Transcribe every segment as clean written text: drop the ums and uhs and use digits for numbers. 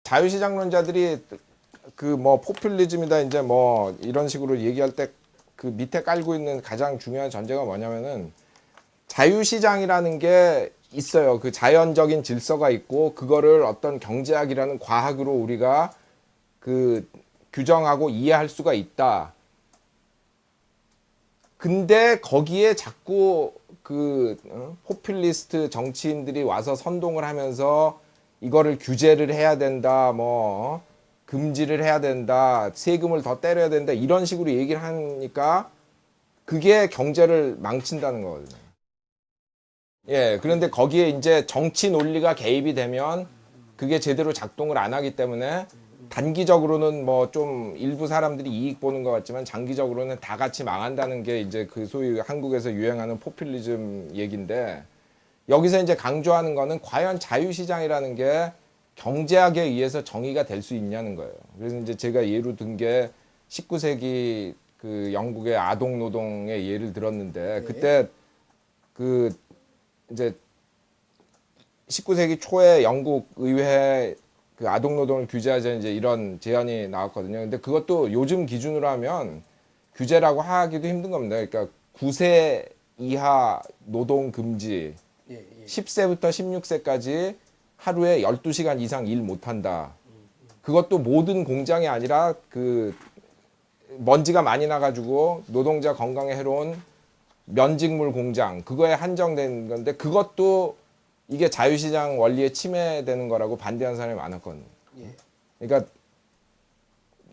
자유시장론자들이 그 뭐 포퓰리즘이다 이제 뭐 이런 식으로 얘기할 때 그 밑에 깔고 있는 가장 중요한 전제가 뭐냐면은 자유시장이라는 게 있어요. 그 자연적인 질서가 있고 그거를 어떤 경제학이라는 과학으로 우리가 그 규정하고 이해할 수가 있다. 근데 거기에 자꾸 그 포퓰리스트 정치인들이 와서 선동을 하면서 이거를 규제를 해야 된다, 뭐 금지를 해야 된다, 세금을 더 때려야 된다 이런 식으로 얘기를 하니까 그게 경제를 망친다는 거거든요. 예, 그런데 거기에 이제 정치 논리가 개입이 되면 그게 제대로 작동을 안 하기 때문에 단기적으로는 뭐 좀 일부 사람들이 이익 보는 것 같지만 장기적으로는 다 같이 망한다는 게 이제 그 소위 한국에서 유행하는 포퓰리즘 얘기인데 여기서 이제 강조하는 거는 과연 자유시장이라는 게 경제학에 의해서 정의가 될 수 있냐는 거예요. 그래서 이제 제가 예로 든 게 19세기 그 영국의 아동 노동의 예를 들었는데 그때 그 이제 19세기 초에 영국 의회에 그 아동 노동을 규제하자 이제 이런 제안이 나왔거든요. 근데 그것도 요즘 기준으로 하면 규제라고 하기도 힘든 겁니다. 그러니까 9세 이하 노동 금지, 10세부터 16세까지 하루에 12시간 이상 일 못 한다. 그것도 모든 공장이 아니라 그 먼지가 많이 나가지고 노동자 건강에 해로운 면직물 공장, 그거에 한정된 건데 그것도 이게 자유시장 원리에 침해되는 거라고 반대하는 사람이 많았거든요. 그러니까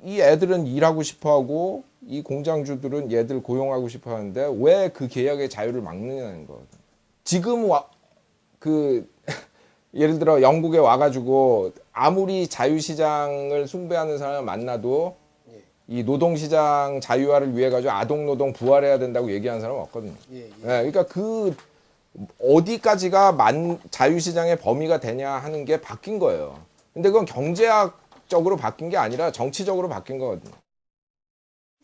이 애들은 일하고 싶어하고 이 공장주들은 얘들 고용하고 싶어하는데 왜 그 계약의 자유를 막느냐는 거거든요. 지금 그 예를 들어 영국에 와가지고 아무리 자유시장을 숭배하는 사람을 만나도 이 노동시장 자유화를 위해 가지고 아동노동 부활해야 된다고 얘기하는 사람은 없거든요. 그러니까 그 어디까지가 자유시장의 범위가 되냐 하는 게 바뀐 거예요. 근데 그건 경제학적으로 바뀐 게 아니라 정치적으로 바뀐 거거든요.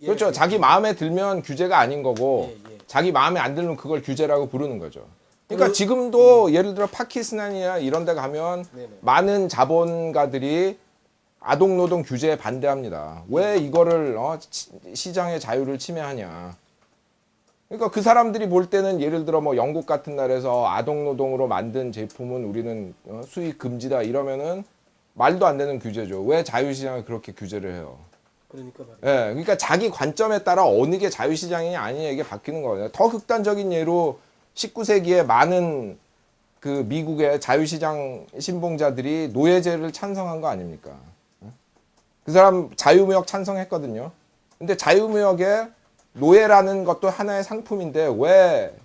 그렇죠. 자기 마음에 들면 규제가 아닌 거고 자기 마음에 안 들면 그걸 규제라고 부르는 거죠. 그러니까 지금도 예를 들어 파키스탄이나 이런 데 가면 많은 자본가들이 아동노동 규제에 반대합니다. 왜 이거를 시장의 자유를 침해하냐. 그러니까 그 사람들이 볼 때는 예를 들어 뭐 영국 같은 나라에서 아동노동으로 만든 제품은 우리는 수입 금지다 이러면은 말도 안 되는 규제죠. 왜 자유시장을 그렇게 규제를 해요? 그러니까 말이에요. 예, 그러니까 자기 관점에 따라 어느 게 자유시장이냐 아니냐 이게 바뀌는 거예요. 더 극단적인 예로 19세기에 많은 그 미국의 자유시장 신봉자들이 노예제를 찬성한 거 아닙니까? 그 사람 자유무역 찬성했거든요. 근데 자유무역에 노예라는 것도 하나의 상품인데 왜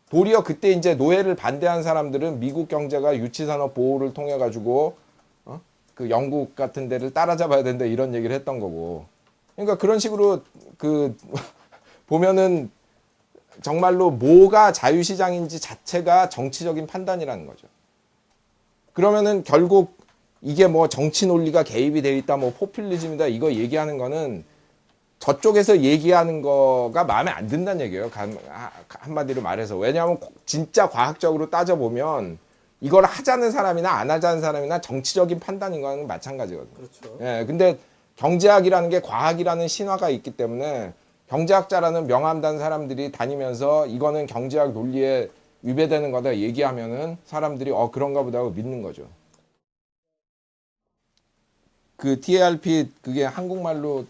도리어 그때 이제 노예를 반대한 사람들은 미국 경제가 유치산업 보호를 통해 가지고 그 영국 같은 데를 따라잡아야 된다 이런 얘기를 했던 거고. 그러니까 그런 식으로 그 보면은 정말로 뭐가 자유시장인지 자체가 정치적인 판단이라는 거죠. 그러면은 결국 이게 뭐 정치 논리가 개입이 돼 있다, 뭐 포퓰리즘이다 이거 얘기하는 거는 저쪽에서 얘기하는 거가 마음에 안 든다는 얘기예요. 한마디로 말해서. 왜냐하면 진짜 과학적으로 따져보면 이걸 하자는 사람이나 안 하자는 사람이나 정치적인 판단인 거는 마찬가지거든요. 그렇죠. 예, 근데 경제학이라는 게 과학이라는 신화가 있기 때문에 경제학자라는 명함단 사람들이 다니면서 이거는 경제학 논리에 위배되는 거다 얘기하면은 사람들이 그런가 보다 하고 믿는 거죠. 그 TARP 그게 한국말로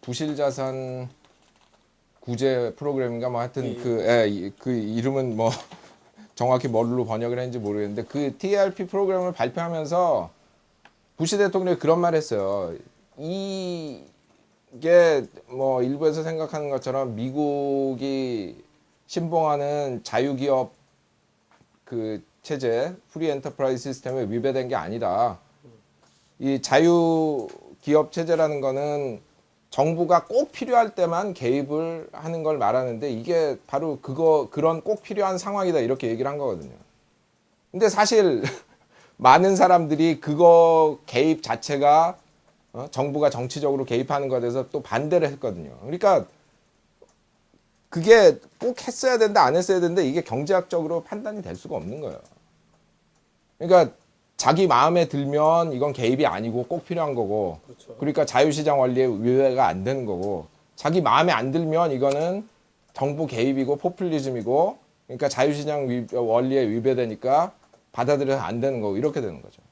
부실자산 구제 프로그램인가 뭐 하여튼 그 이름은 뭐 정확히 뭘로 번역을 했는지 모르겠는데 그 TARP 프로그램을 발표하면서 부시 대통령이 그런 말 했어요. 이게 뭐 일부에서 생각하는 것처럼 미국이 신봉하는 자유기업 그 체제, 프리 엔터프라이즈 시스템에 위배된 게 아니다. 이 자유기업 체제라는 거는 정부가 꼭 필요할 때만 개입을 하는 걸 말하는데 이게 바로 그런 꼭 필요한 상황이다 이렇게 얘기를 한 거거든요. 근데 사실 많은 사람들이 그거 개입 자체가 정부가 정치적으로 개입하는 것에 대해서 또 반대를 했거든요. 그러니까 그게 꼭 했어야 된다 안 했어야 된다 이게 경제학적으로 판단이 될 수가 없는 거예요. 그러니까 자기 마음에 들면 이건 개입이 아니고 꼭 필요한 거고, 그렇죠. 그러니까 자유시장 원리에 위배가 안 되는 거고, 자기 마음에 안 들면 이거는 정부 개입이고 포퓰리즘이고, 그러니까 자유시장 원리에 위배되니까 받아들여서 안 되는 거고, 이렇게 되는 거죠.